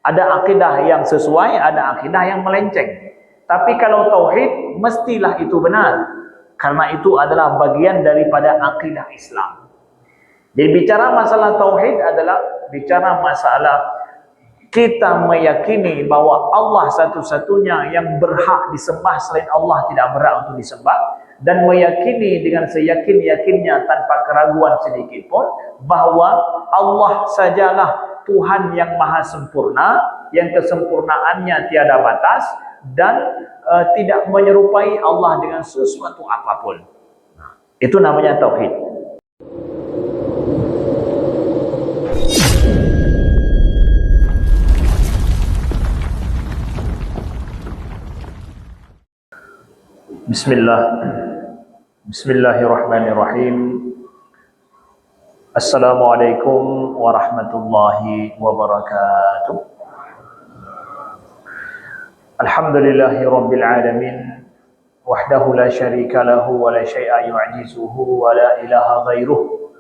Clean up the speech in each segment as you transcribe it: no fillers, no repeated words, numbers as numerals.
Ada akidah yang sesuai, ada akidah yang melenceng. Tapi kalau tauhid, mestilah itu benar. Karena itu adalah bagian daripada akidah Islam. Jadi bicara masalah tauhid adalah bicara masalah kita meyakini bahwa Allah satu-satunya yang berhak disembah, selain Allah tidak berhak untuk disembah, dan meyakini dengan seyakin-yakinnya tanpa keraguan sedikit pun bahwa Allah sajalah Tuhan yang maha sempurna, yang kesempurnaannya tiada batas, dan tidak menyerupai Allah dengan sesuatu apapun. Itu namanya tauhid. Bismillahirrahmanirrahim. Assalamualaikum warahmatullahi wabarakatuh. Alhamdulillahi rabbil alamin, wahdahu la syarika lahu wa la syai'a yu'jizuhu wa la ilaha ghairuh.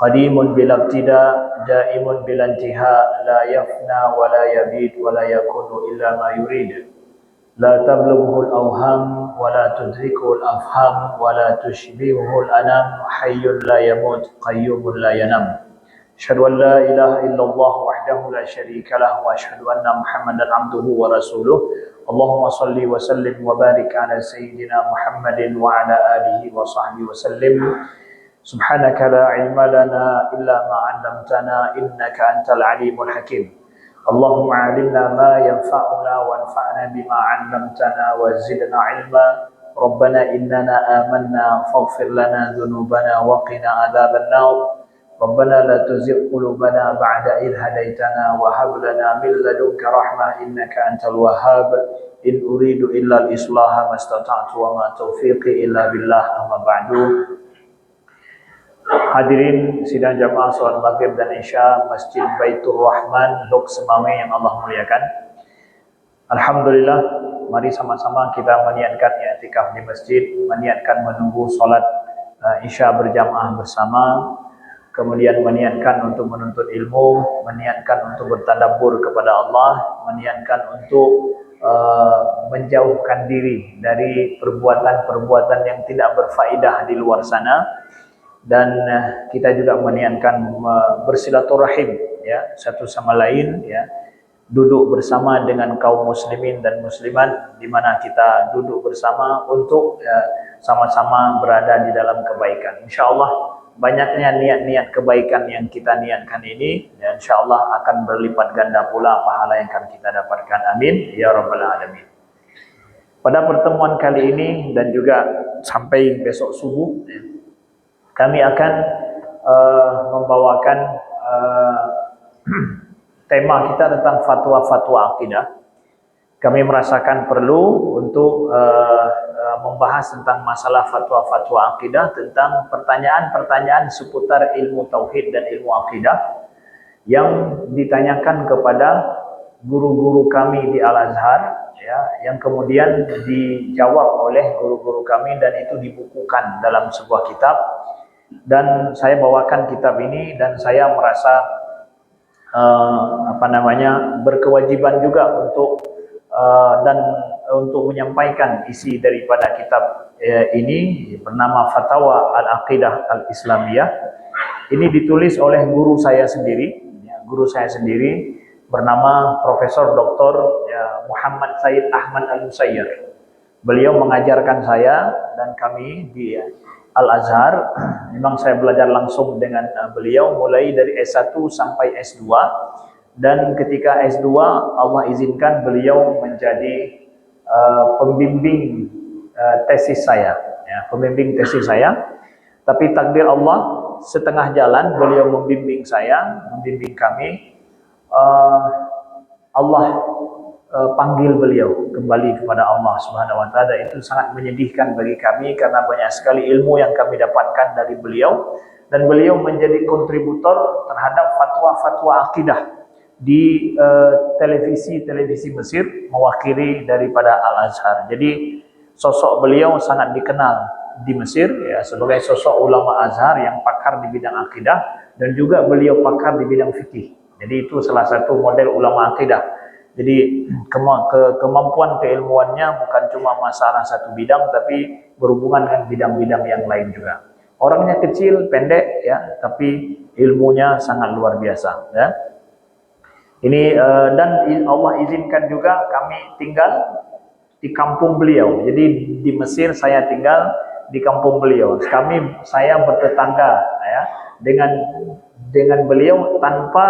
Qadimun bila ibtida, daimun bila intiha, la yafna wa la yabid wa la yakunu illa ma yurid. La tablughu al-awham wa la tudrikuhu al-afham wa la tushbihuhu al-anam, hayyun la yamut qayyumun la yanam. Asyhadu an la ilaha illallah wahdahu la syarika lah wa asyhadu anna Muhammadan abduhu wa rasuluh. Allahumma salli wa sallim wa barik ala sayyidina Muhammadin wa ala alihi wa sahbihi wa sallim. Subhanaka la ilma lana illa ma 'allamtana innaka antal alimul hakim. Allahumma 'allimna ma yanfa'una wanfa'na bima 'allamtana wa zidna 'ilma. Rabbana innana amanna faghfir lana dhunubana wa qina adzaban nar. Rabbana la tuzigh qulubana ba'da idh hadaitana wa hab lana min ladunka rahmah innaka antal wahhab. In uridu illa al-islaha mastata'tu wa ma taufiqi illa billah, amma ba'du. Hadirin sidang jamaah salat maghrib dan isya Masjid Baitur Rahman, Lok Semawe yang Allah muliakan. Alhamdulillah, mari sama-sama kita meniatkan i'tikaf di masjid, meniatkan menunggu salat isya berjamaah bersama, kemudian meniatkan untuk menuntut ilmu, meniatkan untuk bertadabbur kepada Allah, meniatkan untuk menjauhkan diri dari perbuatan-perbuatan yang tidak berfaedah di luar sana. Dan kita juga meniatkan bersilaturahim ya satu sama lain ya, duduk bersama dengan kaum muslimin dan muslimat, di mana kita duduk bersama untuk sama-sama berada di dalam kebaikan. Insyaallah banyaknya niat-niat kebaikan yang kita niatkan ini, ya insyaallah akan berlipat ganda pula pahala yang akan kita dapatkan. Amin ya rabbal alamin. Pada pertemuan kali ini dan juga sampai besok subuh, kami akan membawakan tema kita tentang fatwa-fatwa akidah. Kami merasakan perlu untuk membahas tentang masalah fatwa-fatwa akidah, tentang pertanyaan-pertanyaan seputar ilmu tauhid dan ilmu akidah yang ditanyakan kepada guru-guru kami di Al-Azhar, ya, yang kemudian dijawab oleh guru-guru kami dan itu dibukukan dalam sebuah kitab. Dan saya bawakan kitab ini dan saya merasa berkewajiban juga untuk menyampaikan isi daripada kitab ini, bernama Fatawa Al-Aqidah Al-Islamiyah. Ini ditulis oleh guru saya sendiri, bernama Profesor Dr. Muhammad Said Ahmad Al-Musayyir. Beliau mengajarkan saya dan kami di Al-Azhar. Memang saya belajar langsung dengan beliau mulai dari S1 sampai S2, dan ketika S2 Allah izinkan beliau menjadi pembimbing tesis saya, ya, pembimbing tesis saya. Tapi takdir Allah, setengah jalan beliau membimbing saya, membimbing kami, Allah panggil beliau kembali kepada Allah Subhanahu wa taala. Itu sangat menyedihkan bagi kami karena banyak sekali ilmu yang kami dapatkan dari beliau, dan beliau menjadi kontributor terhadap fatwa-fatwa akidah di televisi Mesir mewakili daripada Al-Azhar. Jadi sosok beliau sangat dikenal di Mesir ya, sebagai sosok ulama Azhar yang pakar di bidang akidah, dan juga beliau pakar di bidang fikih. Jadi itu salah satu model ulama akidah. Jadi kemampuan keilmuannya bukan cuma masalah satu bidang, tapi berhubungan dengan bidang-bidang yang lain juga. Orangnya kecil, pendek, ya, tapi ilmunya sangat luar biasa. Ya. Ini dan Allah izinkan juga kami tinggal di kampung beliau. Jadi di Mesir saya tinggal di kampung beliau. Saya bertetangga, ya, dengan beliau tanpa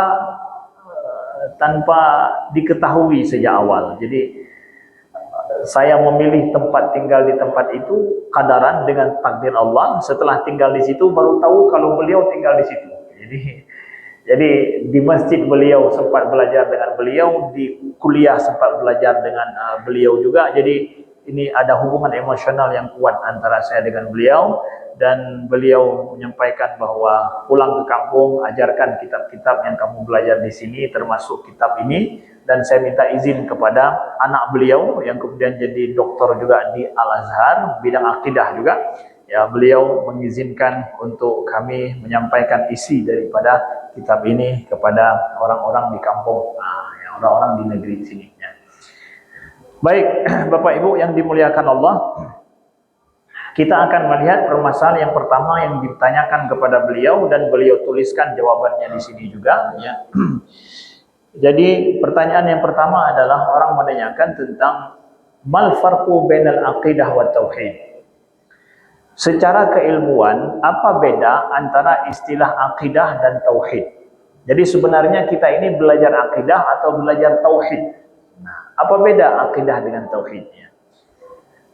diketahui sejak awal. Jadi saya memilih tempat tinggal di tempat itu kadaran dengan takdir Allah. Setelah tinggal di situ baru tahu kalau beliau tinggal di situ. Jadi di masjid beliau sempat belajar dengan beliau, di kuliah sempat belajar dengan beliau juga. Jadi ini ada hubungan emosional yang kuat antara saya dengan beliau, dan beliau menyampaikan bahwa pulang ke kampung ajarkan kitab-kitab yang kamu belajar di sini, termasuk kitab ini. Dan saya minta izin kepada anak beliau yang kemudian jadi doktor juga di Al-Azhar, bidang akidah juga. Ya, beliau mengizinkan untuk kami menyampaikan isi daripada kitab ini kepada orang-orang di kampung, orang-orang di negeri sini. Ya. Baik, Bapak Ibu yang dimuliakan Allah, kita akan melihat permasalahan yang pertama yang ditanyakan kepada beliau, dan beliau tuliskan jawabannya di sini juga. Ya. Jadi pertanyaan yang pertama adalah orang menanyakan tentang mal farqu bainal aqidah wa tauhid. Secara keilmuan, apa beda antara istilah akidah dan tauhid? Jadi sebenarnya kita ini belajar akidah atau belajar tauhid? Nah, apa beda akidah dengan tauhidnya?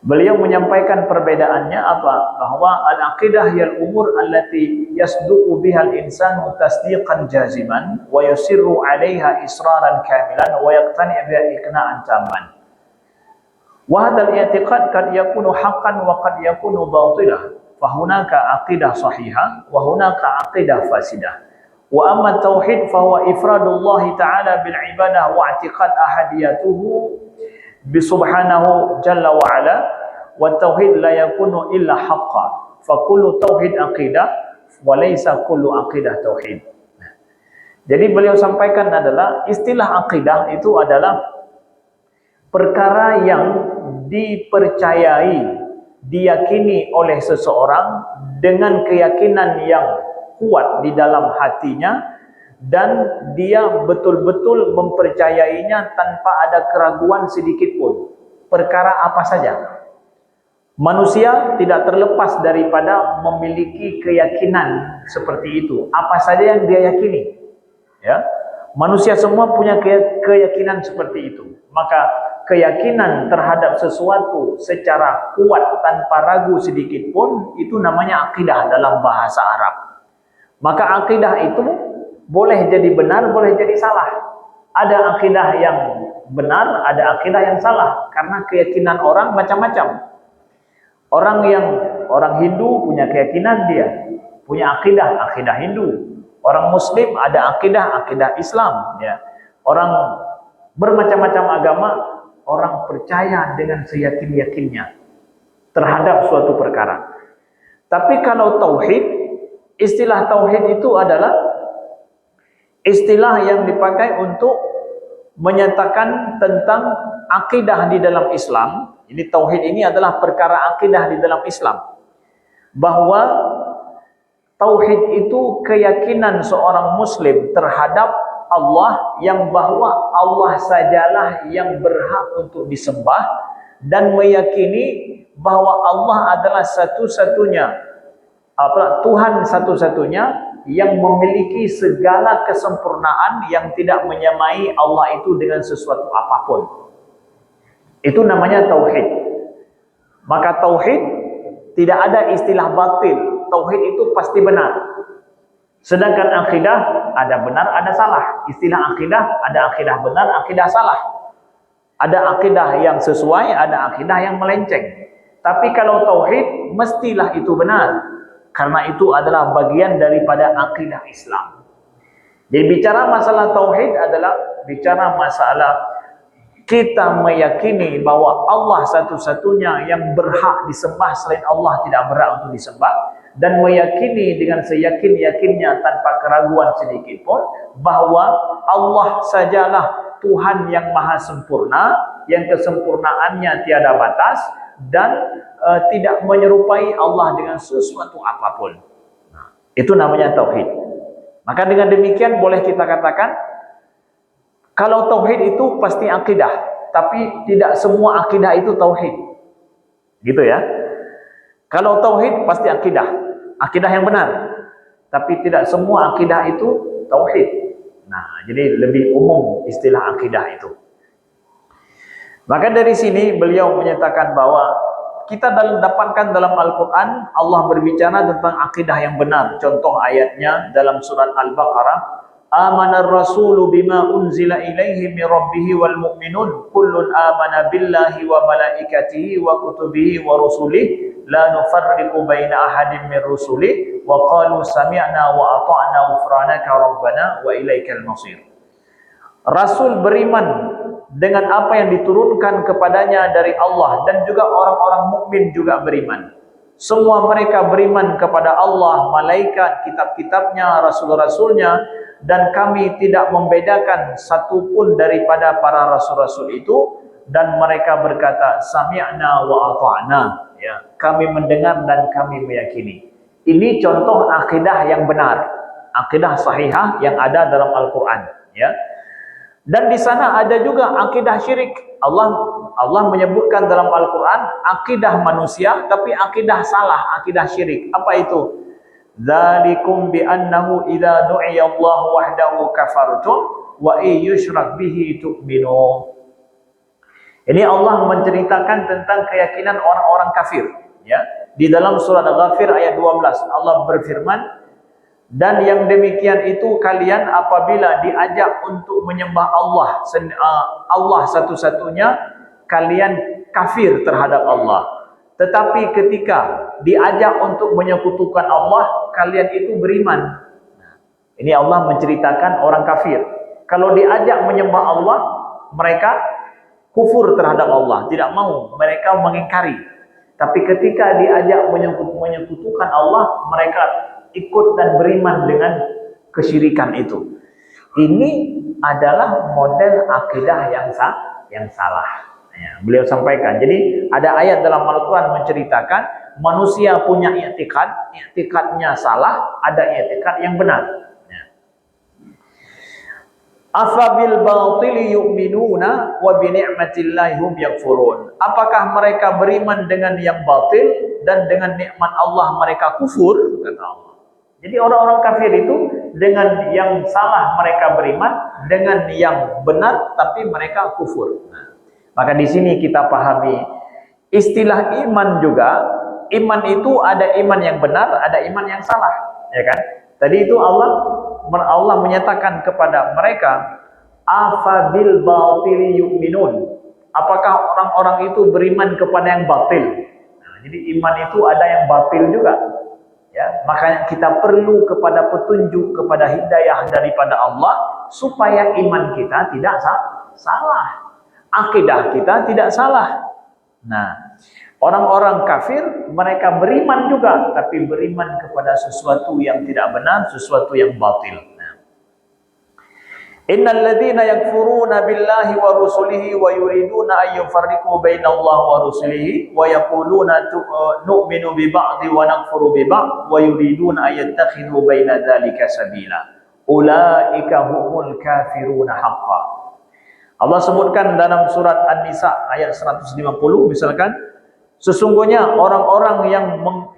Beliau menyampaikan perbedaannya apa? Bahwa al-aqidah yal umur allati yasduqu biha al-insanu tasdiqan jaziman wa yusirru 'alaiha israran kamilan wa yaqtani biha iqna'an tamman. Wa hadha al-i'tiqad qad yakunu haqqan wa qad yakunu batilah. Fa hunaka aqidah sahihah wa hunaka aqidah fasidah. Wa amma tauhid fa huwa ifradullah ta'ala bil ibadah wa i'tiqad ahadiyatuhu bi subhanahu jalla wa ala, wa tauhid la yakunu illa haqqan fa kullu tauhid aqidah wa laysa kullu aqidah tauhid. Jadi beliau sampaikan adalah istilah aqidah itu adalah perkara yang dipercayai, diyakini oleh seseorang dengan keyakinan yang kuat di dalam hatinya, dan dia betul-betul mempercayainya tanpa ada keraguan sedikit pun. Perkara apa saja. Manusia tidak terlepas daripada memiliki keyakinan seperti itu. Apa saja yang dia yakini. Ya. Manusia semua punya keyakinan seperti itu. Maka keyakinan terhadap sesuatu secara kuat tanpa ragu sedikit pun, itu namanya akidah dalam bahasa Arab. Maka akidah itu boleh jadi benar, boleh jadi salah. Ada akidah yang benar, ada akidah yang salah. Karena keyakinan orang macam-macam. Orang Hindu punya keyakinan, dia punya akidah Hindu. Orang Muslim ada akidah Islam. Ya. Orang bermacam-macam agama, orang percaya dengan seyakin-yakinnya terhadap suatu perkara. Tapi kalau tauhid, istilah tauhid itu adalah istilah yang dipakai untuk menyatakan tentang akidah di dalam Islam. Ini tauhid ini adalah perkara akidah di dalam Islam. Bahwa tauhid itu keyakinan seorang muslim terhadap Allah, yang bahwa Allah sajalah yang berhak untuk disembah, dan meyakini bahwa Allah adalah Tuhan satu-satunya yang memiliki segala kesempurnaan, yang tidak menyamai Allah itu dengan sesuatu apapun. Itu namanya tauhid. Maka tauhid tidak ada istilah batil. Tauhid itu pasti benar. Sedangkan akidah ada benar, ada salah. Istilah akidah ada akidah benar, akidah salah. Ada akidah yang sesuai, ada akidah yang melenceng. Tapi kalau tauhid mestilah itu benar. Karena itu adalah bagian daripada akidah Islam. Jadi bicara masalah tauhid adalah bicara masalah kita meyakini bahwa Allah satu-satunya yang berhak disembah, selain Allah tidak berhak untuk disembah. dan meyakini dengan seyakin-yakinnya tanpa keraguan sedikit pun bahwa Allah sajalah Tuhan yang maha sempurna, yang kesempurnaannya tiada batas, dan tidak menyerupai Allah dengan sesuatu apapun. Nah, itu namanya tauhid. Maka dengan demikian boleh kita katakan, kalau tauhid itu pasti akidah, tapi tidak semua akidah itu tauhid. Gitu ya. Kalau tauhid pasti akidah, akidah yang benar. Tapi tidak semua akidah itu tauhid. Nah, jadi lebih umum istilah akidah itu. Maka dari sini beliau menyatakan bahwa kita dapatkan dalam Al-Quran Allah berbicara tentang akidah yang benar. Contoh ayatnya dalam surat Al-Baqarah, Amanar rasulu bima unzila ilaihi min rabbihi wal mu'minun kullun amana billahi wa malaikatihi wa kutubihi wa rusulihi la nufarriqu baina ahadin min rusulihi wa qalu sami'na wa ata'na ghufranaka rabbana wa ilaikal masir. Rasul beriman dengan apa yang diturunkan kepadanya dari Allah, dan juga orang-orang mukmin juga beriman. Semua mereka beriman kepada Allah, malaikat, kitab-kitabnya, rasul-rasulnya, dan kami tidak membedakan satu pun daripada para rasul-rasul itu, dan mereka berkata sami'na wa ata'na, ya, kami mendengar dan kami meyakini. Ini contoh akidah yang benar, akidah sahihah yang ada dalam Al-Quran, ya. Dan di sana ada juga akidah syirik. Allah menyebutkan dalam Al-Quran akidah manusia, tapi akidah salah, akidah syirik. Apa itu? Dzalikum bi annahu idza du'iya Allah wahdahu kafartum wa yusyrak bihi tu'minu. Ini Allah menceritakan tentang keyakinan orang-orang kafir, ya. Di dalam surat Ghafir ayat 12 Allah berfirman, dan yang demikian itu kalian apabila diajak untuk menyembah Allah satu-satunya, kalian kafir terhadap Allah. Tetapi ketika diajak untuk menyekutukan Allah, kalian itu beriman. Ini Allah menceritakan orang kafir. Kalau diajak menyembah Allah, mereka kufur terhadap Allah, tidak mau, mereka mengingkari. Tapi ketika diajak menyekutukan Allah, mereka ikut dan beriman dengan kesyirikan itu. Ini adalah model akidah yang salah. Ya, beliau sampaikan. Jadi ada ayat dalam Al-Quran menceritakan manusia punya i'tikadnya salah, ada i'tikad yang benar. Ya. Afabil batili yu'minuna wa bi ni'matillahi hum yakfurun. Apakah mereka beriman dengan yang batil dan dengan nikmat Allah mereka kufur? Kata Allah. Jadi orang-orang kafir itu dengan yang salah mereka beriman, dengan yang benar tapi mereka kufur. Nah, maka di sini kita pahami istilah iman juga. Iman itu ada iman yang benar, ada iman yang salah, ya kan? Tadi itu Allah menyatakan kepada mereka, afabil batili yu'minun. Apakah orang-orang itu beriman kepada yang batil? Nah, jadi iman itu ada yang batil juga. Ya, makanya kita perlu kepada petunjuk, kepada hidayah daripada Allah supaya iman kita tidak salah, akidah kita tidak salah. Nah, orang-orang kafir mereka beriman juga, tapi beriman kepada sesuatu yang tidak benar, sesuatu yang batil. Innal ladzina yakfuruna billahi wa rusulihi wa yuriduna an yufarriqu bainallahi wa rusulihi wa yaquluna nu'minu bi ba'di wa nakfuru bi ba'd wa yuriduna an yattakhidhu baina dzalika sabila ulaika humul kafiruna haqqan. Allah sebutkan dalam surat An-Nisa ayat 150 misalkan, sesungguhnya orang-orang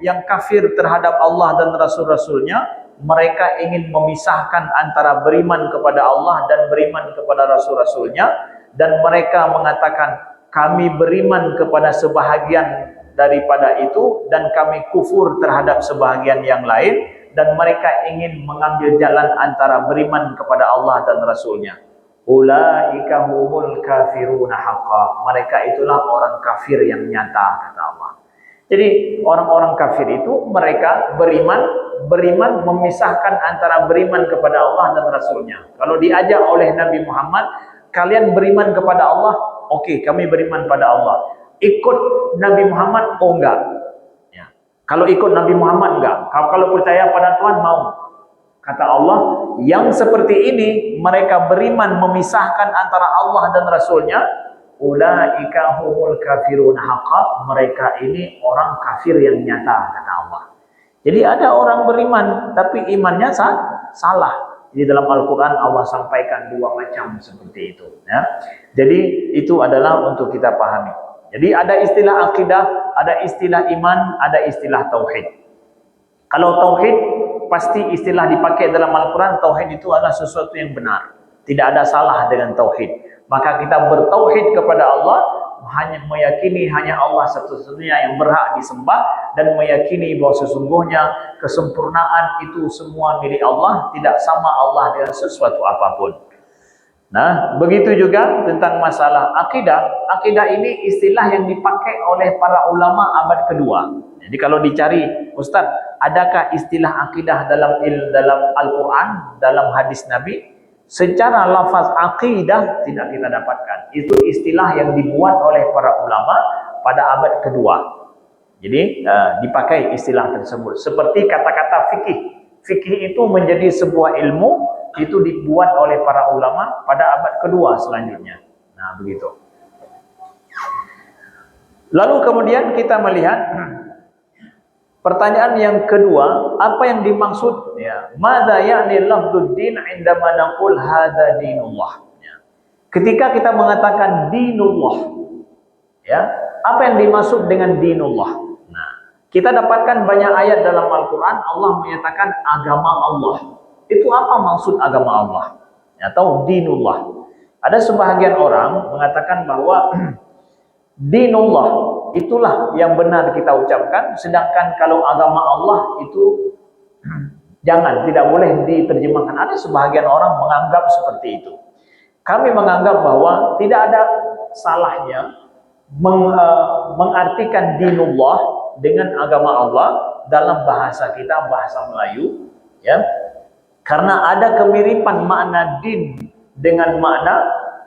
yang kafir terhadap Allah dan rasul-rasulnya, mereka ingin memisahkan antara beriman kepada Allah dan beriman kepada rasul-rasulnya, dan mereka mengatakan kami beriman kepada sebahagian daripada itu dan kami kufur terhadap sebahagian yang lain, dan mereka ingin mengambil jalan antara beriman kepada Allah dan rasulnya. Ulaika humul kafiruna haqqan. Mereka itulah orang kafir yang nyata, kata Allah. Jadi orang-orang kafir itu mereka beriman memisahkan antara beriman kepada Allah dan Rasulnya. Kalau diajak oleh Nabi Muhammad, kalian beriman kepada Allah, oke, kami beriman pada Allah. Ikut Nabi Muhammad, oh enggak. Ya. Kalau ikut Nabi Muhammad enggak. Kalau percaya pada Tuhan mau. Kata Allah, yang seperti ini mereka beriman memisahkan antara Allah dan Rasulnya, ulaika humul kafirun haqqa, mereka ini orang kafir yang nyata, kata Allah. Jadi ada orang beriman tapi imannya salah. Jadi dalam Al-Quran Allah sampaikan dua macam seperti itu, ya. Jadi itu adalah untuk kita pahami. Jadi ada istilah akidah, ada istilah iman, ada istilah tauhid. Kalau tauhid, pasti istilah dipakai dalam Al-Quran, tauhid itu adalah sesuatu yang benar. Tidak ada salah dengan tauhid. Maka kita bertauhid kepada Allah, hanya meyakini hanya Allah satu-satunya yang berhak disembah, dan meyakini bahwa sesungguhnya kesempurnaan itu semua milik Allah, tidak sama Allah dengan sesuatu apapun. Nah, begitu juga tentang masalah akidah. Akidah ini istilah yang dipakai oleh para ulama abad kedua. Jadi kalau dicari, Ustaz, adakah istilah akidah dalam Al-Quran, dalam hadis Nabi? Secara lafaz akidah tidak kita dapatkan. Itu istilah yang dibuat oleh para ulama pada abad kedua. Jadi dipakai istilah tersebut. Seperti kata-kata fikih. Fikih itu menjadi sebuah ilmu, itu dibuat oleh para ulama pada abad kedua selanjutnya. Nah, begitu. Lalu kemudian kita melihat pertanyaan yang kedua, apa yang dimaksud, ya, madza ya'ni lafdud din indama naqul hadza dinullah, ya. Ketika kita mengatakan dinullah, ya, apa yang dimaksud dengan dinullah? Nah, kita dapatkan banyak ayat dalam Al-Quran Allah menyatakan agama Allah. Itu apa maksud agama Allah atau dinullah? Ada sebahagian orang mengatakan bahwa dinullah itulah yang benar kita ucapkan, sedangkan kalau agama Allah itu jangan, tidak boleh diterjemahkan. Ada sebahagian orang menganggap seperti itu. Kami menganggap bahwa tidak ada salahnya mengartikan dinullah dengan agama Allah dalam bahasa kita, bahasa Melayu, ya. Karena ada kemiripan makna din dengan makna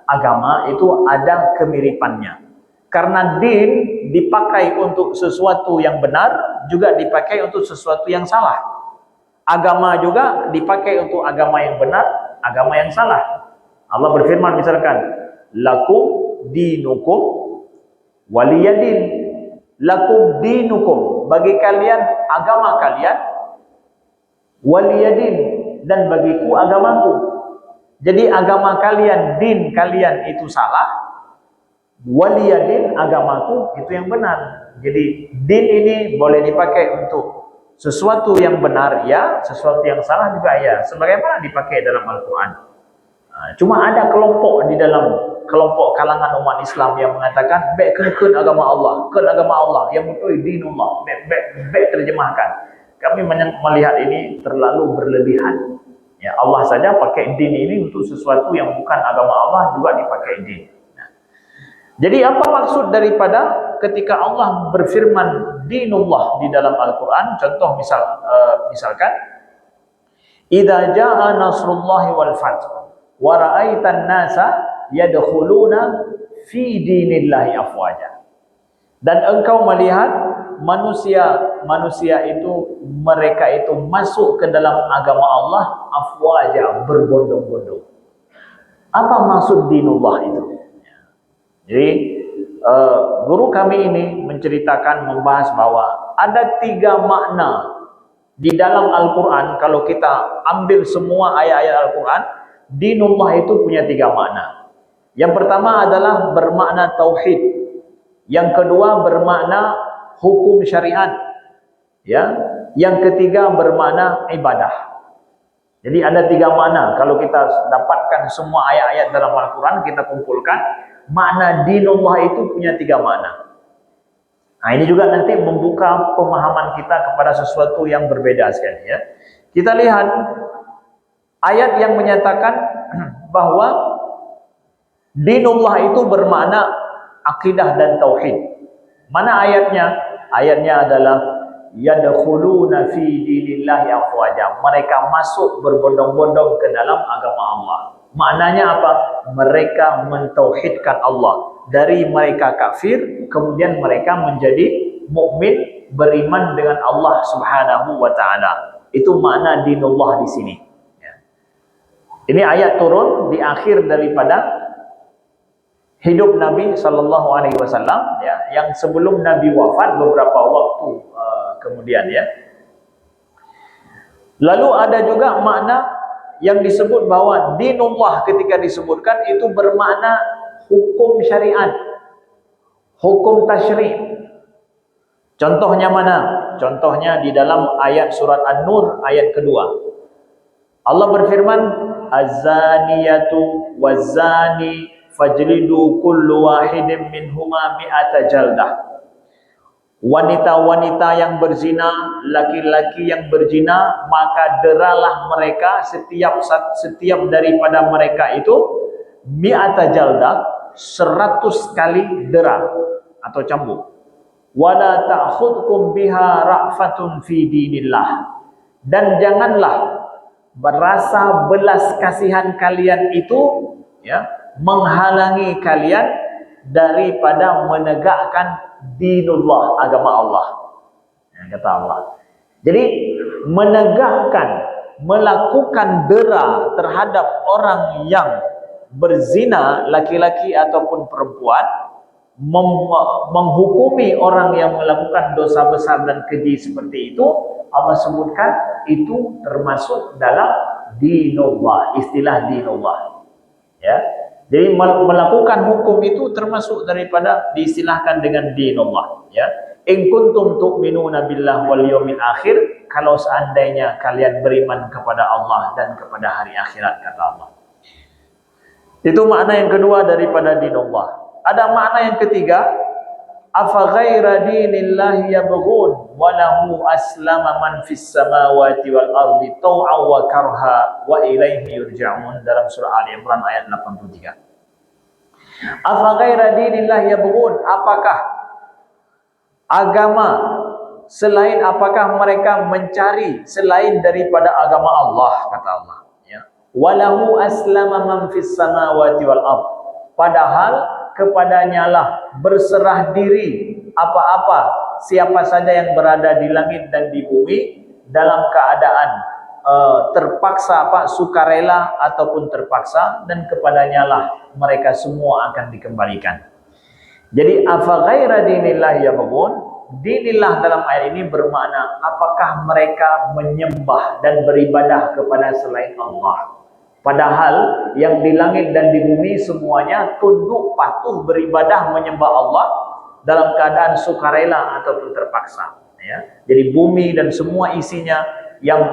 agama, itu ada kemiripannya. Karena din dipakai untuk sesuatu yang benar, juga dipakai untuk sesuatu yang salah. Agama juga dipakai untuk agama yang benar, agama yang salah. Allah berfirman misalkan, lakum dinukum waliyadin. Lakum dinukum, bagi kalian agama kalian, waliyadin, dan bagiku agamaku. Jadi agama kalian, din kalian itu salah, waliyadin, agamaku itu yang benar. Jadi din ini boleh dipakai untuk sesuatu yang benar, ya, sesuatu yang salah juga, ya, sebagaimana dipakai dalam Al-Quran. Cuma ada kelompok di dalam kelompok kalangan umat Islam yang mengatakan kun agama Allah, kun agama Allah, yang betul dinullah, terjemahkan. Kami melihat ini terlalu berlebihan. Ya, Allah saja pakai din ini untuk sesuatu yang bukan agama Allah juga dipakai din. Nah, jadi apa maksud daripada ketika Allah berfirman dinullah di dalam Al-Quran? Contoh misalkan, idza jaa nasrullahi wal fath wa ra'aitan nasa yadkhuluna fi dinillahi afwaja. Dan engkau melihat manusia itu, mereka itu masuk ke dalam agama Allah afwaja, berbondong-bondong. Apa maksud dinullah itu? Jadi guru kami ini menceritakan, membahas bahwa ada 3 makna di dalam Al-Quran. Kalau kita ambil semua ayat-ayat Al-Quran, dinullah itu punya 3 makna. Yang pertama adalah bermakna tauhid. Yang kedua bermakna hukum syariat, ya. Yang ketiga bermakna ibadah. Jadi ada 3 makna. Kalau kita dapatkan semua ayat-ayat dalam Al-Quran, kita kumpulkan, makna dinullah itu punya 3 makna. Nah, ini juga nanti membuka pemahaman kita kepada sesuatu yang berbeda sekali, ya. Kita lihat ayat yang menyatakan bahwa dinullah itu bermakna akidah dan tauhid. Mana ayatnya? Ayatnya adalah yadkhuluna fi dinillahi afwaja. Mereka masuk berbondong-bondong ke dalam agama Allah. Maknanya apa? Mereka mentauhidkan Allah. Dari mereka kafir, kemudian mereka menjadi mukmin, beriman dengan Allah Subhanahu wa taala. Itu makna dinullah di sini. Ya. Ini ayat turun di akhir daripada hidup Nabi sallallahu alaihi wasallam, ya, yang sebelum Nabi wafat beberapa waktu kemudian, ya. Lalu ada juga makna yang disebut bahwa dinullah ketika disebutkan itu bermakna hukum syariat, hukum tasyri'. Contohnya mana? Contohnya di dalam ayat surat An-Nur ayat kedua. Allah berfirman, "Az-zaniyatu waz-zani fajlidu kullu wahidin minhuma mi'ata jaldah." Wanita-wanita yang berzina, laki-laki yang berzina, maka deralah mereka setiap daripada mereka itu mi'ata jaldah, 100 kali dera atau cambuk. Wala ta'khudkum biha ra'fatun fi dinillah. Dan janganlah berasa belas kasihan kalian itu, ya, menghalangi kalian daripada menegakkan dinullah, agama Allah. Ya, kata Allah. Jadi menegakkan, melakukan dera terhadap orang yang berzina, laki-laki ataupun perempuan, menghukumi orang yang melakukan dosa besar dan keji seperti itu, Allah sebutkan itu termasuk dalam dinullah, istilah dinullah. Ya. Jadi melakukan hukum itu termasuk daripada diistilahkan dengan dinullah, ya. In kuntum tu'minuna billah wal yawmil akhir, kalau seandainya kalian beriman kepada Allah dan kepada hari akhirat, kata Allah. Itu makna yang kedua daripada dinullah. Ada makna yang ketiga, afa ghaira dinillahi yabghun wa lahu aslama man fis samawati wal ardi taw'an wa karha wa ilaihi yurja'un, dalam surah Ali Imran ayat 83. Afa ghaira dinillahi yabghun, apakah agama selain, apakah mereka mencari selain daripada agama Allah, kata Allah, ya. Wa lahu aslama man fis samawati wal ard, padahal kepadanya lah berserah diri apa-apa, siapa saja yang berada di langit dan di bumi dalam keadaan terpaksa, sukarela ataupun terpaksa, dan kepadanya lah mereka semua akan dikembalikan. Jadi afa ghaira dinillah yabghun, dinillah dalam ayat ini bermakna apakah mereka menyembah dan beribadah kepada selain Allah. Padahal yang di langit dan di bumi semuanya tunduk patuh beribadah menyembah Allah dalam keadaan sukarela ataupun terpaksa, ya. Jadi bumi dan semua isinya yang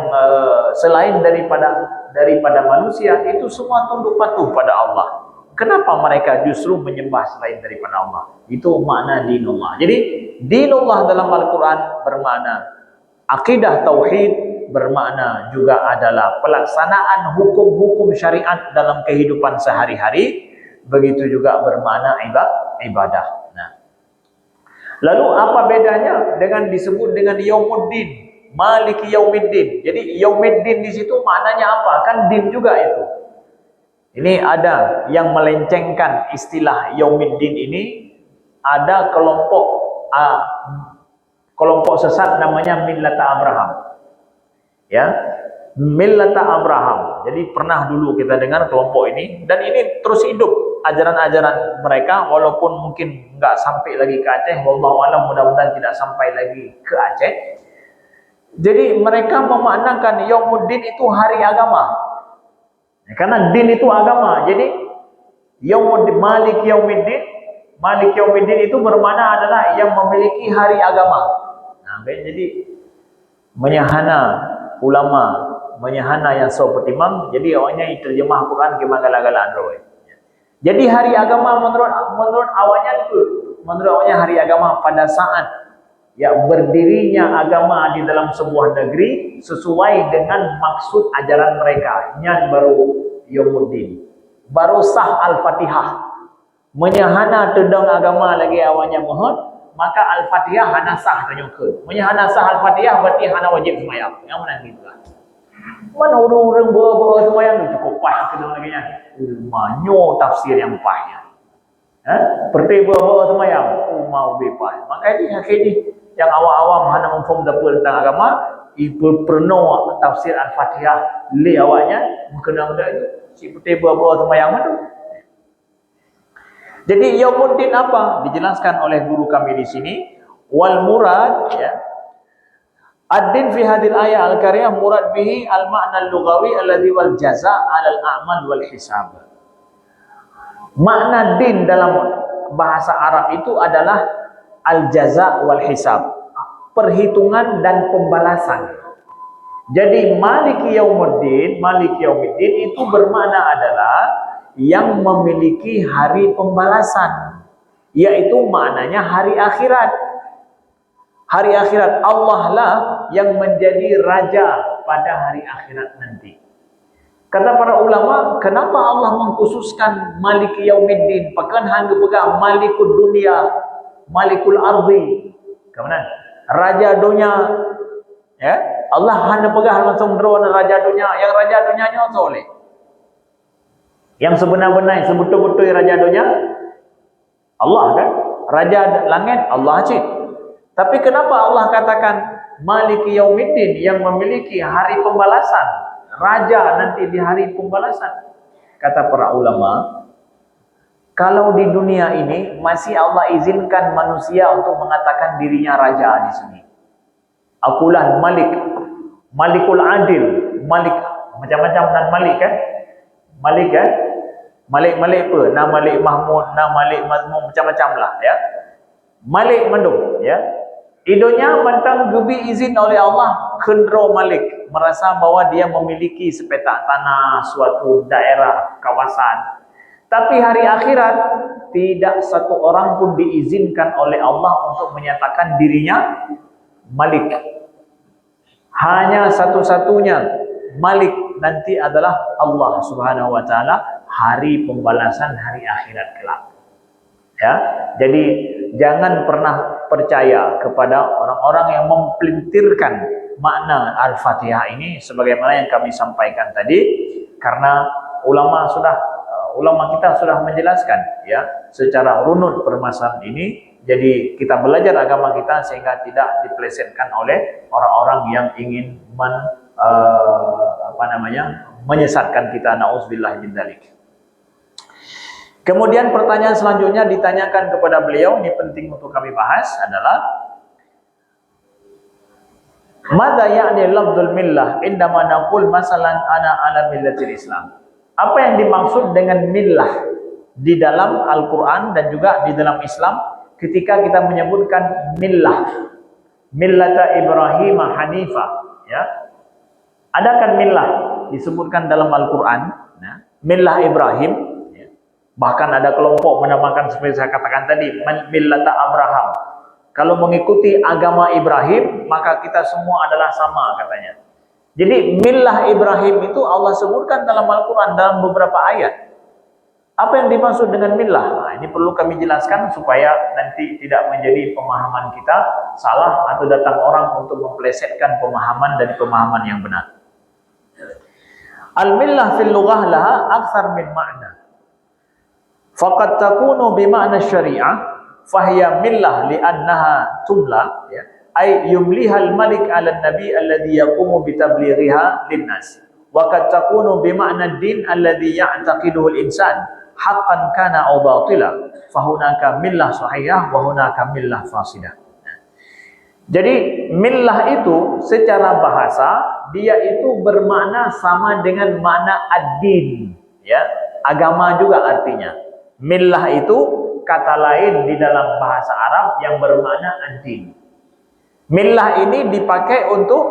selain daripada manusia itu semua tunduk patuh pada Allah. Kenapa mereka justru menyembah selain daripada Allah? Itu makna dinullah. Jadi dinullah dalam Al-Quran bermakna akidah tauhid, bermakna juga adalah pelaksanaan hukum-hukum syariat dalam kehidupan sehari-hari, begitu juga bermakna ibadah. Nah, lalu apa bedanya dengan disebut dengan Yaumuddin, Maliki Yaumiddin? Jadi Yaumiddin di situ maknanya apa? Kan din juga itu. Ini ada yang melencengkan istilah Yaumiddin ini, ada kelompok sesat namanya Millata Abraham. Ya, Millata Abraham. Jadi pernah dulu kita dengar kelompok ini, dan ini terus hidup ajaran-ajaran mereka, walaupun mungkin nggak sampai lagi ke Aceh. Wallahu a'lam, mudah-mudahan tidak sampai lagi ke Aceh. Jadi mereka memaknakan Yaumuddin itu hari agama, ya, karena din itu agama. Jadi Yaumuddin, Malik Yaumiddin itu bermakna adalah yang memiliki hari agama. Nah, jadi menyahana ulama, menyahana yang seperti imam, jadi awalnya terjemah Quran ke magala-gala android. Jadi hari agama menurut awalnya hari agama pada saat ya berdirinya agama di dalam sebuah negeri sesuai dengan maksud ajaran mereka. Nyan baru Yaumuddin, baru sah Al-Fatihah, menyahana tendang agama lagi awalnya mohon, maka Al-Fatihah hana sah ternyuka. Menyahana sah Al-Fatihah berarti hana wajib semayang. Yang mana gitu lah. Mana orang-orang bawa semayang cukup pah kedua lagi nya. Manyo tafsir yang pahnya. Perti bawa semayang, mau bebas. Maka ini yang awam-awam hana memfaham apa tentang agama, ibu pernah tafsir Al-Fatihah li awaknya mengenal benda itu si putih bawa semayang itu. Jadi yaumuddin apa? Dijelaskan oleh guru kami di sini. Wal murad, ya, ad-din fi hadil ayat al-karimah murad bihi al-ma'na al-lughawi alladhi wal jaza' 'ala al-a'mal wal hisab. Makna din dalam bahasa Arab itu adalah al-jaza' wal hisab, perhitungan dan pembalasan. Jadi maliki yaumiddin itu bermakna adalah yang memiliki hari pembalasan, yaitu maknanya hari akhirat. Hari akhirat, Allah lah yang menjadi raja pada hari akhirat nanti. Kata para ulama, kenapa Allah mengkhususkan maliki yaumiddin? Bahkan hanya pegang malikul dunia, malikul ardi. Kemana? Raja dunia. Ya, Allah hanya pegang langsung drone raja dunia. Yang raja dunianya soleh. Yang sebenar-benar, sebetul-betul raja dunia Allah kan? Raja langit Allah cik. Tapi kenapa Allah katakan maliki yaumiddin, yang memiliki hari pembalasan, raja nanti di hari pembalasan? Kata para ulama, kalau di dunia ini masih Allah izinkan manusia untuk mengatakan dirinya raja di sini. Akulah malik, malikul adil, malik macam-macam dan malik kan? Malik kan? Malik-malik apa? Nama Malik Mahmud, nama Malik Mazmum, macam-macam lah ya. Malik mandum ya. Idonya mentang gebi izin oleh Allah kendro Malik, merasa bahwa dia memiliki sepetak tanah, suatu daerah, kawasan. Tapi hari akhirat tidak satu orang pun diizinkan oleh Allah untuk menyatakan dirinya Malik. Hanya satu-satunya Malik nanti adalah Allah Subhanahu wa taala, hari pembalasan hari akhirat kelak. Ya. Jadi jangan pernah percaya kepada orang-orang yang mempelintirkan makna Al-Fatihah ini sebagaimana yang kami sampaikan tadi, karena ulama kita sudah menjelaskan ya secara runut permasalahan ini. Jadi kita belajar agama kita sehingga tidak dipelesetkan oleh orang-orang yang ingin menyesatkan kita, naudzubillah min dzalik. Kemudian pertanyaan selanjutnya ditanyakan kepada beliau, ini penting untuk kami bahas, adalah madza ya'ni lafdzul millah indama naqul masalan ana ala millatil Islam. Apa yang dimaksud dengan millah di dalam Al-Qur'an dan juga di dalam Islam ketika kita menyebutkan millah, millata Ibrahim Hanifa, ya. Adakah millah disebutkan dalam Al-Qur'an? Nah, millah Ibrahim, ya. Bahkan ada kelompok menamakan seperti saya katakan tadi, millata Abraham. Kalau mengikuti agama Ibrahim, maka kita semua adalah sama katanya. Jadi millah Ibrahim itu Allah sebutkan dalam Al-Quran dalam beberapa ayat. Apa yang dimaksud dengan millah? Nah, ini perlu kami jelaskan supaya nanti tidak menjadi pemahaman kita salah atau datang orang untuk mempelesetkan pemahaman dari pemahaman yang benar. Al-millah fil lughah laha akthar min ma'na. Faqad takunu bi ma'na syari'ah fahiya millah li'annaha tumla, ya, ay yumlihal malik 'ala an-nabi alladhi yaqumu bi tablighiha lin-nas. Wa qad takunu bi ma'na ad-din alladhi ya'taqiduhu al-insan haqqan kana aw batila. Fa hunaka millah sahihah wa hunaka millah fasidah. Jadi millah itu secara bahasa dia itu bermakna sama dengan makna ad-din, ya. Agama juga artinya. Millah itu kata lain di dalam bahasa Arab yang bermakna ad-din. Millah ini dipakai untuk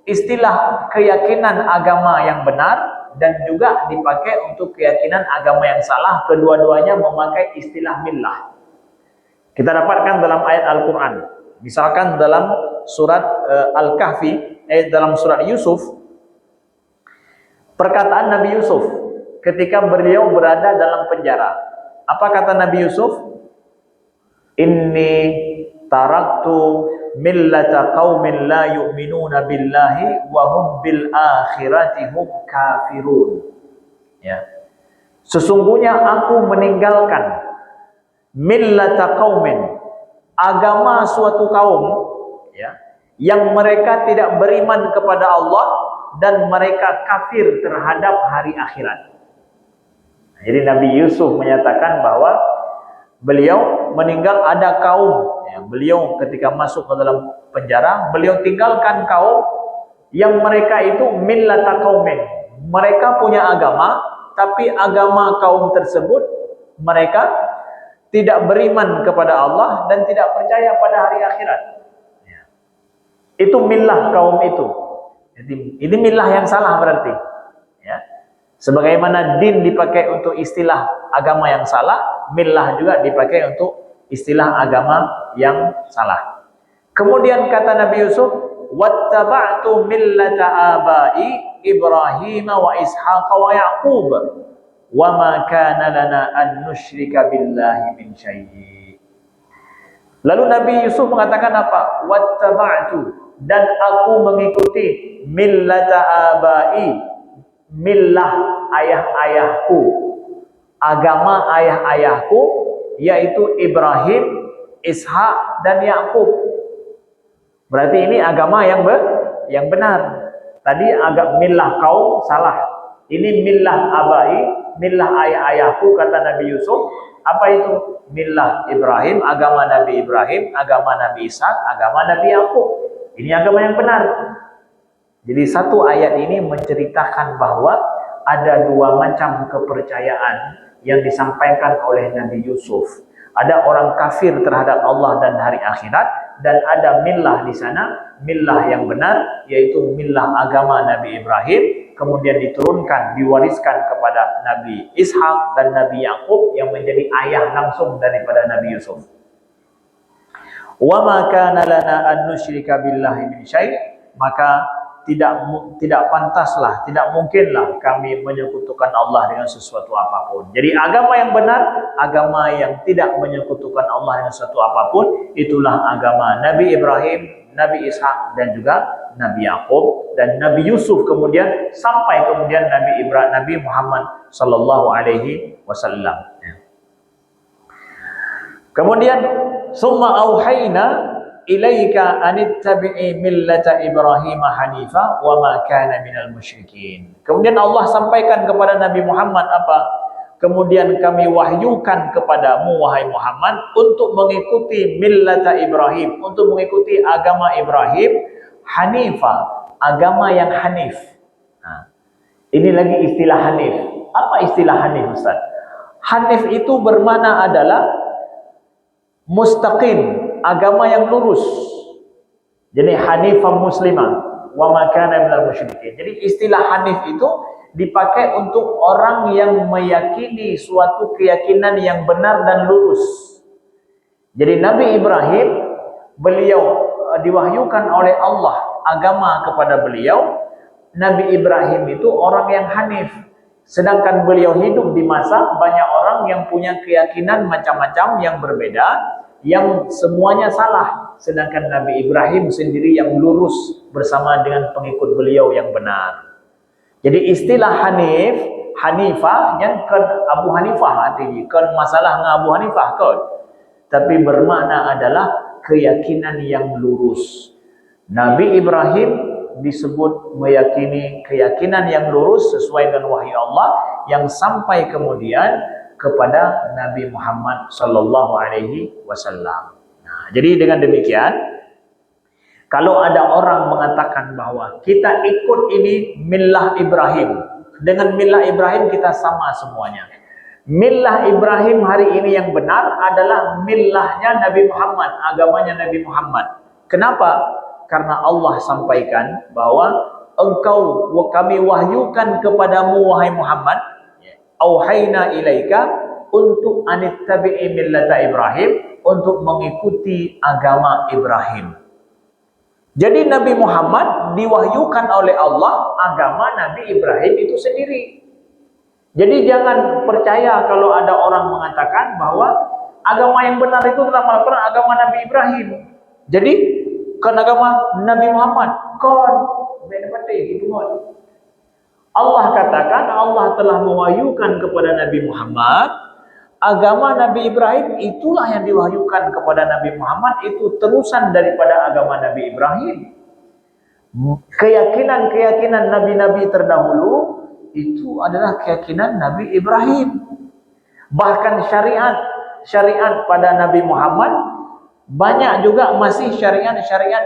istilah keyakinan agama yang benar dan juga dipakai untuk keyakinan agama yang salah. Kedua-duanya memakai istilah millah. Kita dapatkan dalam ayat Al-Quran. Misalkan dalam surat Al-Kahfi, dalam surat Yusuf, perkataan Nabi Yusuf ketika beliau berada dalam penjara. Apa kata Nabi Yusuf? Inni taraktu millata qaumin la yu'minuna billahi wa hum bil akhirati hum kafirun. Ya. Sesungguhnya aku meninggalkan millata qaumin, agama suatu kaum ya, yang mereka tidak beriman kepada Allah dan mereka kafir terhadap hari akhirat. Jadi Nabi Yusuf menyatakan bahwa beliau meninggal ada kaum, ya, beliau ketika masuk ke dalam penjara, beliau tinggalkan kaum yang mereka itu millata qaumin. Mereka punya agama, tapi agama kaum tersebut mereka tidak beriman kepada Allah dan tidak percaya pada hari akhirat. Itu millah kaum itu. Jadi ini millah yang salah berarti. Ya. Sebagaimana din dipakai untuk istilah agama yang salah, millah juga dipakai untuk istilah agama yang salah. Kemudian kata Nabi Yusuf, wattaba'tu millata abai Ibrahim wa Ishaq wa Yaqub wa ma kana lana an nusyrika billahi min syai'. Lalu Nabi Yusuf mengatakan apa? Wattaba'tu, dan aku mengikuti millata abai, millah ayah-ayahku, agama ayah-ayahku, yaitu Ibrahim, Ishak dan Yakub. Berarti ini agama yang benar. Tadi agak millah kaum salah. Ini millah abai, millah ayah-ayahku kata Nabi Yusuf. Apa itu? Millah Ibrahim, agama Nabi Ibrahim, agama Nabi Ishak, agama Nabi Yakub. Ini agama yang benar. Jadi satu ayat ini menceritakan bahwa ada dua macam kepercayaan yang disampaikan oleh Nabi Yusuf. Ada orang kafir terhadap Allah dan hari akhirat, dan ada millah di sana, millah yang benar, yaitu millah agama Nabi Ibrahim, kemudian diturunkan, diwariskan kepada Nabi Ishak dan Nabi Yakub yang menjadi ayah langsung daripada Nabi Yusuf. Wa ma kana lana an nusyrika billahi min syai', maka tidak pantaslah, tidak mungkinlah kami menyekutukan Allah dengan sesuatu apapun. Jadi agama yang benar, agama yang tidak menyekutukan Allah dengan sesuatu apapun, itulah agama Nabi Ibrahim, Nabi Ishak dan juga Nabi Yakub dan Nabi Yusuf, kemudian sampai kemudian Nabi Muhammad sallallahu alaihi wasallam. Kemudian summa auhayna ilaika anittabi'i millata Ibrahim hanifa wa ma kana minal musyrikin. Kemudian Allah sampaikan kepada Nabi Muhammad apa? Kemudian kami wahyukan kepadamu wahai Muhammad untuk mengikuti millata Ibrahim, untuk mengikuti agama Ibrahim hanifa, agama yang hanif. Nah, ini lagi istilah hanif. Apa istilah hanif, Ustaz? Hanif itu bermakna adalah mustaqim, agama yang lurus. Jadi hanifah muslimah wa ma kana minal musyrikin. Jadi istilah hanif itu dipakai untuk orang yang meyakini suatu keyakinan yang benar dan lurus. Jadi Nabi Ibrahim, beliau diwahyukan oleh Allah agama kepada beliau. Nabi Ibrahim itu orang yang hanif. Sedangkan beliau hidup di masa banyak orang yang punya keyakinan macam-macam yang berbeda, yang semuanya salah. Sedangkan Nabi Ibrahim sendiri yang lurus bersama dengan pengikut beliau yang benar. Jadi istilah hanif, hanifah yang kan Abu Hanifah artinya, kan masalah dengan Abu Hanifah kan. Tapi bermakna adalah keyakinan yang lurus. Nabi Ibrahim disebut meyakini keyakinan yang lurus sesuai dengan wahyu Allah yang sampai kemudian kepada Nabi Muhammad sallallahu alaihi wasallam. Nah, jadi dengan demikian, kalau ada orang mengatakan bahwa kita ikut ini millah Ibrahim, dengan millah Ibrahim kita sama semuanya. Millah Ibrahim hari ini yang benar adalah millahnya Nabi Muhammad, agamanya Nabi Muhammad. Kenapa? Karena Allah sampaikan bahwa kami wahyukan kepadamu wahai Muhammad, auhayna ilaika, untuk anittabi'i millata Ibrahim, untuk mengikuti agama Ibrahim. Jadi Nabi Muhammad diwahyukan oleh Allah agama Nabi Ibrahim itu sendiri. Jadi jangan percaya kalau ada orang mengatakan bahwa agama yang benar itu adalah merupakan agama Nabi Ibrahim. Jadi kan agama Nabi Muhammad kan beda gitu. Allah katakan Allah telah mewahyukan kepada Nabi Muhammad agama Nabi Ibrahim itulah yang diwahyukan kepada Nabi Muhammad, itu terusan daripada agama Nabi Ibrahim. Keyakinan-keyakinan nabi-nabi terdahulu itu adalah keyakinan Nabi Ibrahim. Bahkan syariat pada Nabi Muhammad banyak juga masih syariat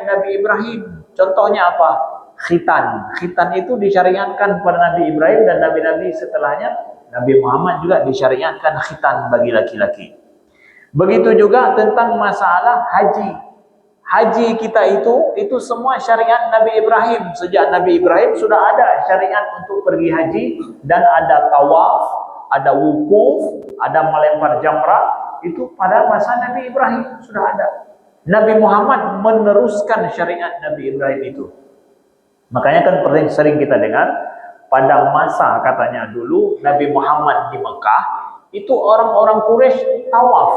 Nabi Ibrahim. Contohnya apa? Khitan itu disyariatkan pada Nabi Ibrahim, dan nabi-nabi setelahnya Nabi Muhammad juga disyariatkan khitan bagi laki-laki. Begitu juga tentang masalah haji. Haji kita itu semua syariat Nabi Ibrahim. Sejak Nabi Ibrahim sudah ada syariat untuk pergi haji, dan ada tawaf, ada wukuf, ada melempar jamrah. Itu pada masa Nabi Ibrahim sudah ada. Nabi Muhammad meneruskan syariat Nabi Ibrahim itu. Makanya kan sering kita dengar, pada masa katanya dulu Nabi Muhammad di Mekah, itu orang-orang Quraisy tawaf.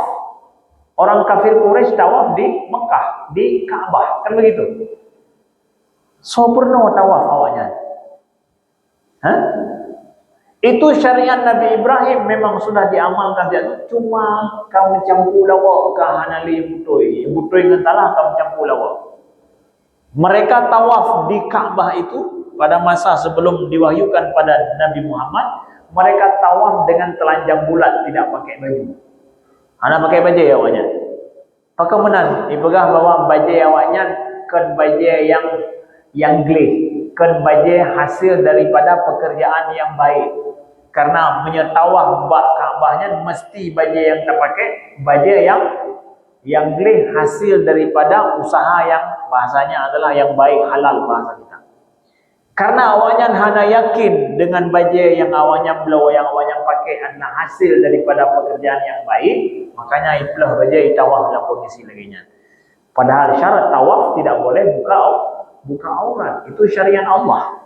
Orang kafir Quraisy tawaf di Mekah, di Ka'bah, kan begitu. So pernah tawaf awaknya. Itu syariat Nabi Ibrahim memang sudah diamalkan dia. Cuma kamu campur lawak ke hanali butoi dengan talah kamu campur lawak. Mereka tawaf di Ka'bah itu pada masa sebelum diwahyukan pada Nabi Muhammad, mereka tawaf dengan telanjang bulat, tidak pakai baju. Anak pakai baju awaknya. Pakai menan, ibegah bawa baju awaknya kan baju yang gleh, kan baju hasil daripada pekerjaan yang baik. Karena menyetawah bak Ka'bahnya mesti baju yang terpakai, baju yang gleh hasil daripada usaha yang bahasanya adalah yang baik, halal bahasa kita. Karena awaknya hanya yakin dengan baju yang awaknya belau, yang awaknya pakai adalah hasil daripada pekerjaan yang baik, makanya itulah baju tawaf dalam kondisi laginya. Padahal syarat tawaf tidak boleh buka aurat. Itu syariat Allah.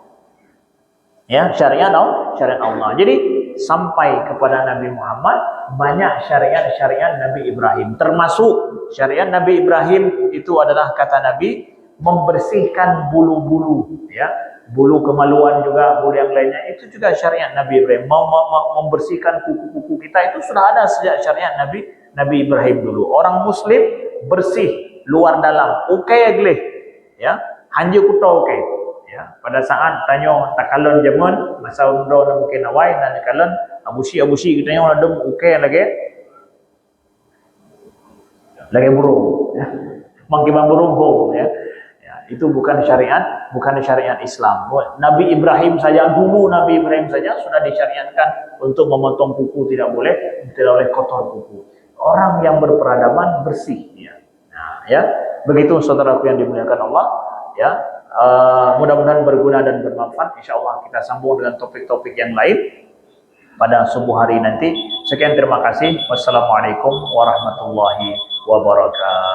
Ya, syariat Allah. Jadi sampai kepada Nabi Muhammad banyak syariat Nabi Ibrahim. Termasuk syariat Nabi Ibrahim itu adalah kata Nabi membersihkan bulu-bulu, ya. Bulu kemaluan juga, bulu yang lainnya, itu juga syariat Nabi Ibrahim. Membersihkan kuku-kuku kita itu sudah ada sejak syariat Nabi Ibrahim dulu. Orang Muslim bersih luar dalam, okay gleh, ya, hanju kuto okay, ya. Pada saat tanya takalon jamun masa undo na mungkin awai dan takalon abusi kita yang ladum okay lagi burung, ya. Mangkibang burung ho, ya. Itu bukan syariat Islam. Nabi Ibrahim saja sudah disyariatkan untuk memotong kuku, tidak boleh kotor kuku. Orang yang berperadaban bersih, ya. Nah, ya, begitu saudaraku yang dimuliakan Allah, ya. Mudah-mudahan berguna dan bermanfaat. Insyaallah kita sambung dengan topik-topik yang lain pada subuh hari nanti. Sekian, terima kasih. Wassalamualaikum warahmatullahi wabarakatuh.